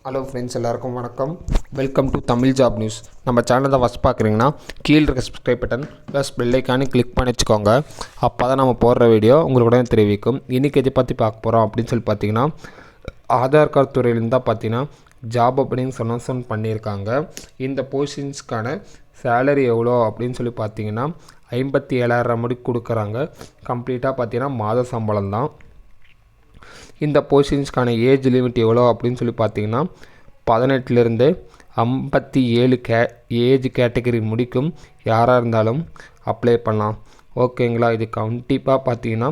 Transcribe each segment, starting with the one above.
Hello friends, எல்லாருக்கும் வணக்கம். Welcome to Tamil job news. நம்ம சேனலை தான் ஃபஸ்ட் பார்க்குறீங்கன்னா கீழே இருக்க subscribe button plus bell icon click பண்ணி வச்சுக்கோங்க. அப்போ தான் நம்ம போடுற வீடியோ உங்களுக்கு உடனே தெரிவிக்கும். இன்றைக்கி எதை பற்றி பார்க்க போகிறோம் அப்படின்னு சொல்லி பார்த்தீங்கன்னா, ஆதார் கார்டு துறையிலேருந்து தான் பார்த்தீங்கன்னா ஜாப் ஓப்பனிங்ஸ் அனௌன்ஸ்மெண்ட் பண்ணியிருக்காங்க. இந்த போஸ்டிங்ஸ்க்கான சேலரி எவ்வளோ அப்படின்னு சொல்லி பார்த்தீங்கன்னா 57,000 முடி கொடுக்குறாங்க. கம்ப்ளீட்டாக பார்த்தீங்கன்னா மாத சம்பளம் தான். இந்த போஸ்டிங்ஸ்க்கான ஏஜ் லிமிட் எவ்வளோ அப்படின்னு சொல்லி பார்த்தீங்கன்னா 18லேருந்து 57 ஏஜ் கேட்டகரி முடிக்கும் யாராக இருந்தாலும் அப்ளை பண்ணலாம். ஓகேங்களா. இது கண்டிப்பாக பார்த்தீங்கன்னா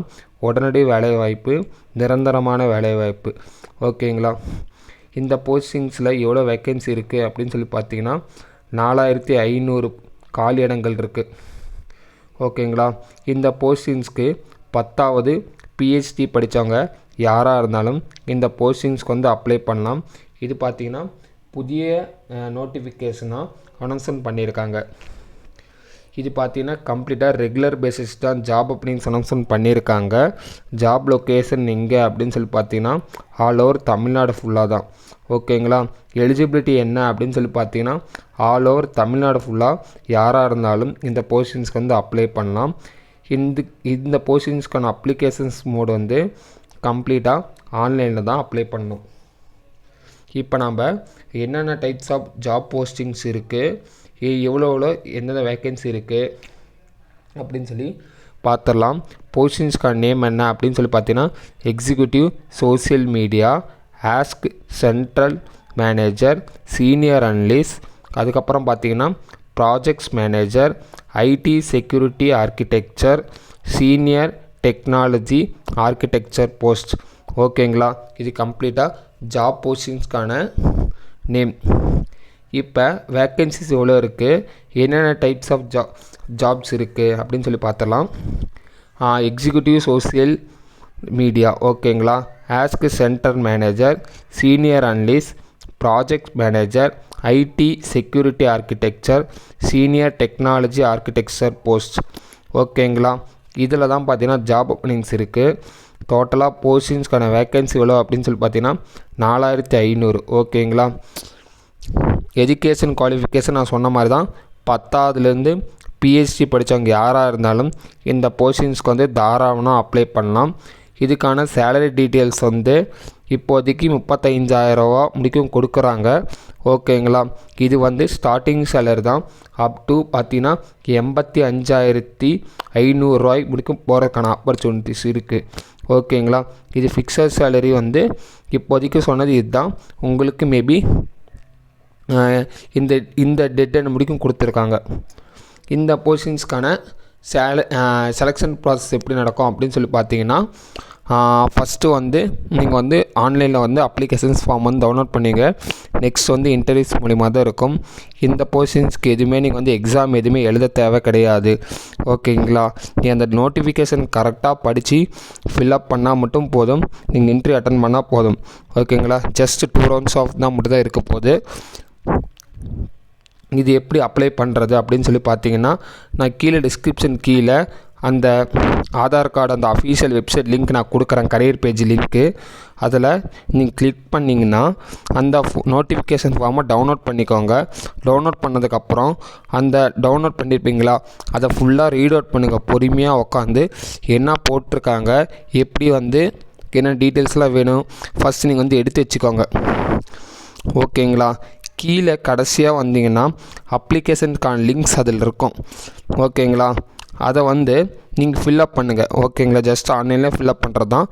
உடனடி வேலைவாய்ப்பு, நிரந்தரமான வேலைவாய்ப்பு. ஓகேங்களா. இந்த போஸ்டிங்ஸில் எவ்வளோ வேக்கன்சி இருக்குது அப்படின்னு சொல்லி பார்த்தீங்கன்னா 4500 காலி இடங்கள் இருக்குது. ஓகேங்களா. இந்த போஸ்டிங்ஸ்க்கு 10வது பிஹெச்டி படித்தவங்க யாராக இருந்தாலும் இந்த போஸ்டிங்ஸ்க்கு வந்து அப்ளை பண்ணலாம். இது பார்த்திங்கன்னா புதிய நோட்டிஃபிகேஷனாக அனௌன்ஸ்மெண்ட் பண்ணியிருக்காங்க. இது பார்த்திங்கன்னா கம்ப்ளீட்டாக ரெகுலர் பேசிஸ் தான் ஜாப் ஓப்பனிங்ஸ் அனௌன்ஸ்மெண்ட் பண்ணியிருக்காங்க. ஜாப் லொக்கேஷன் எங்கே அப்படின்னு சொல்லி பார்த்தீங்கன்னா ஆல் ஓவர் தமிழ்நாடு ஃபுல்லாக தான். ஓகேங்களா. எலிஜிபிலிட்டி என்ன அப்படின்னு சொல்லி பார்த்தீங்கன்னா ஆல் ஓவர் தமிழ்நாடு ஃபுல்லாக யாராக இருந்தாலும் இந்த போஸ்டிங்ஸ்க்கு வந்து அப்ளை பண்ணலாம். இந்த போஸ்டிங்ஸ்க்கான அப்ளிகேஷன்ஸ் மோடு வந்து கம்ப்ளீட்டாக ஆன்லைனில் தான் அப்ளை பண்ணணும். இப்போ நம்ம என்னென்ன டைப்ஸ் ஆஃப் ஜாப் போஸ்டிங்ஸ் இருக்குது, எவ்வளோ எந்தெந்த வேக்கன்சி இருக்குது அப்படின்னு சொல்லி பார்த்துடலாம். போஸ்டிங்ஸ்க்கான நேம் என்ன அப்படின்னு சொல்லி பார்த்தீங்கன்னா executive social media, ask central manager, senior analyst, அதுக்கப்புறம் பார்த்தீங்கன்னா projects manager, IT security architecture, senior technology architecture post. ஓகேங்களா. இது கம்ப்ளீட்டாக ஜாப் போஸ்டிங்ஸ்க்கான நேம். இப்போ வேக்கன்சிஸ் எவ்வளோ இருக்குது, என்னென்ன டைப்ஸ் ஆஃப் ஜாப்ஸ் இருக்குது அப்படின்னு சொல்லி பார்த்துடலாம். Executive social media. ஓகேங்களா. Ask centre manager, senior analyst, project manager, IT security architecture, senior technology architecture post. ஓகேங்களா. இதில் தான் பார்த்தீங்கன்னா ஜாப் ஓப்பனிங்ஸ் இருக்குது. டோட்டலாக போஸ்டிங்ஸ்க்கான வேக்கன்சி எவ்வளோ அப்படின்னு சொல்லி பார்த்தீங்கன்னா 4500. ஓகேங்களா. எஜுகேஷன் குவாலிஃபிகேஷன் நான் சொன்ன மாதிரி தான் 10வதுலேருந்து பிஹெச்டி படித்தவங்க யாராக இருந்தாலும் இந்த போஸ்டிங்ஸ்க்கு வந்து தாராளமாக அப்ளை பண்ணலாம். இதுக்கான சேலரி டீட்டெயில்ஸ் வந்து இப்போதைக்கு 35,000 முடிக்கும் கொடுக்குறாங்க. ஓகேங்களா. இது வந்து ஸ்டார்டிங் சேலரி தான். அப் டு பார்த்தீங்கன்னா 85,500 முடிக்கும் போகிறதுக்கான ஆப்பர்ச்சுனிட்டிஸ் இருக்குது. ஓகேங்களா. இது ஃபிக்ஸட் சேலரி வந்து இப்போதைக்கு சொன்னது இதுதான். உங்களுக்கு மேபி இந்த டெட்லைன் முடிக்கும் கொடுத்துருக்காங்க. இந்த போஸ்டிங்ஸ்க்கான செலெக்ஷன் ப்ராசஸ் எப்படி நடக்கும் அப்படின்னு சொல்லி பார்த்தீங்கன்னா, ஃபஸ்ட்டு வந்து நீங்கள் வந்து ஆன்லைனில் வந்து அப்ளிகேஷன்ஸ் ஃபார்ம் வந்து டவுன்லோட் பண்ணிங்க. நெக்ஸ்ட் வந்து இன்டர்வியூஸ் மூலிமா தான் இருக்கும். இந்த போஸ்டிங்ஸ்க்கு எதுவுமே நீங்கள் வந்து எக்ஸாம் எதுவுமே எழுத தேவை கிடையாது. ஓகேங்களா. நீ அந்த நோட்டிஃபிகேஷன் கரெக்டாக படித்து ஃபில்அப் பண்ணால் மட்டும் போதும். நீங்கள் இன்டர்வியூ அட்டன் பண்ணால் போதும். ஓகேங்களா. ஜஸ்ட் 2 ரவுண்ட்ஸ் ஆஃப் தான் மட்டும் தான் இருக்க போகுது. இது எப்படி அப்ளை பண்ணுறது அப்படின்னு சொல்லி பார்த்தீங்கன்னா, நான் கீழே டிஸ்கிரிப்ஷன் கீழே அந்த ஆதார் கார்டு அந்த அஃபீஷியல் வெப்சைட் லிங்க் நான் கொடுக்குறேன், கரியர் பேஜ் லிங்க்கு. அதில் நீங்கள் கிளிக் பண்ணிங்கன்னா அந்த நோட்டிஃபிகேஷன் ஃபார்மை டவுன்லோட் பண்ணிக்கோங்க. டவுன்லோட் பண்ணதுக்கப்புறம் அந்த டவுன்லோட் பண்ணியிருப்பீங்களா அதை ஃபுல்லாக ரீட் அவுட் பண்ணுங்கள். பொறுமையாக உட்காந்து என்ன போட்டிருக்காங்க, எப்படி வந்து என்ன டீட்டெயில்ஸ்லாம் வேணும் ஃபஸ்ட்டு நீங்கள் வந்து எடுத்து வச்சுக்கோங்க. ஓகேங்களா. கீழே கடைசியாக வந்தீங்கன்னா அப்ளிகேஷனுக்கான லிங்க்ஸ் அதில் இருக்கும். ஓகேங்களா. அதை வந்து நீங்கள் ஃபில்அப் பண்ணுங்கள். ஓகேங்களா. ஜஸ்ட் ஆன்லைனில் ஃபில்அப் பண்ணுறது தான்.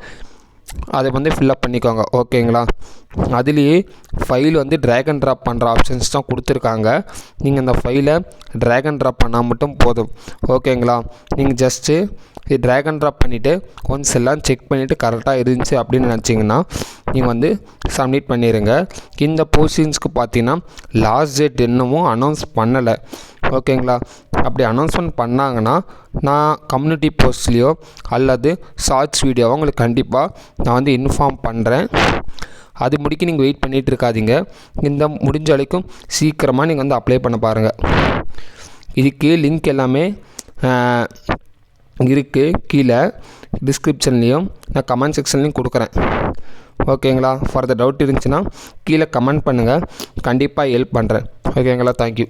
அதை வந்து ஃபில்அப் பண்ணிக்கோங்க. ஓகேங்களா. அதுலேயே ஃபைல் வந்து ட்ராக் அண்ட் ட்ராப் பண்ணுற ஆப்ஷன்ஸ் தான் கொடுத்துருக்காங்க. நீங்கள் அந்த ஃபைலை ட்ராக் அண்ட் ட்ராப் பண்ணால் மட்டும் போதும். ஓகேங்களா. நீங்கள் ஜஸ்ட்டு ட்ராக் அண்ட் ட்ராப் பண்ணிவிட்டு ஒன்ஸ் எல்லாம் செக் பண்ணிவிட்டு கரெக்டாக இருந்துச்சு அப்படின்னு நினச்சிங்கன்னா நீங்கள் வந்து சப்மிட் பண்ணிடுங்க. இந்த போஸ்டிங்ஸ்க்கு பார்த்தீங்கன்னா லாஸ்ட் டேட் இன்னமும் அனௌன்ஸ் பண்ணலை. ஓகேங்களா. அப்படி அனௌன்ஸ்மெண்ட் பண்ணாங்கன்னா நான் கம்யூனிட்டி போஸ்ட்லேயோ அல்லது ஷார்ட்ஸ் வீடியோவோ உங்களுக்கு கண்டிப்பாக நான் வந்து இன்ஃபார்ம் பண்ணுறேன். அது முடிக்க நீங்கள் வெயிட் பண்ணிகிட்டு இருக்காதீங்க. இந்த முடிஞ்ச வரைக்கும் சீக்கிரமாக நீங்கள் வந்து அப்ளை பண்ண பாருங்கள். இதுக்கு லிங்க் எல்லாமே இருக்குது கீழே டிஸ்கிரிப்ஷன்லேயும் நான் கமெண்ட் செக்ஷன்லேயும் கொடுக்குறேன். ஓகேங்களா. ஃபர்தர் டவுட் இருந்துச்சுன்னா கீழே கமெண்ட் பண்ணுங்கள், கண்டிப்பாக ஹெல்ப் பண்ணுறேன். ஓகேங்களா. தேங்க்யூ.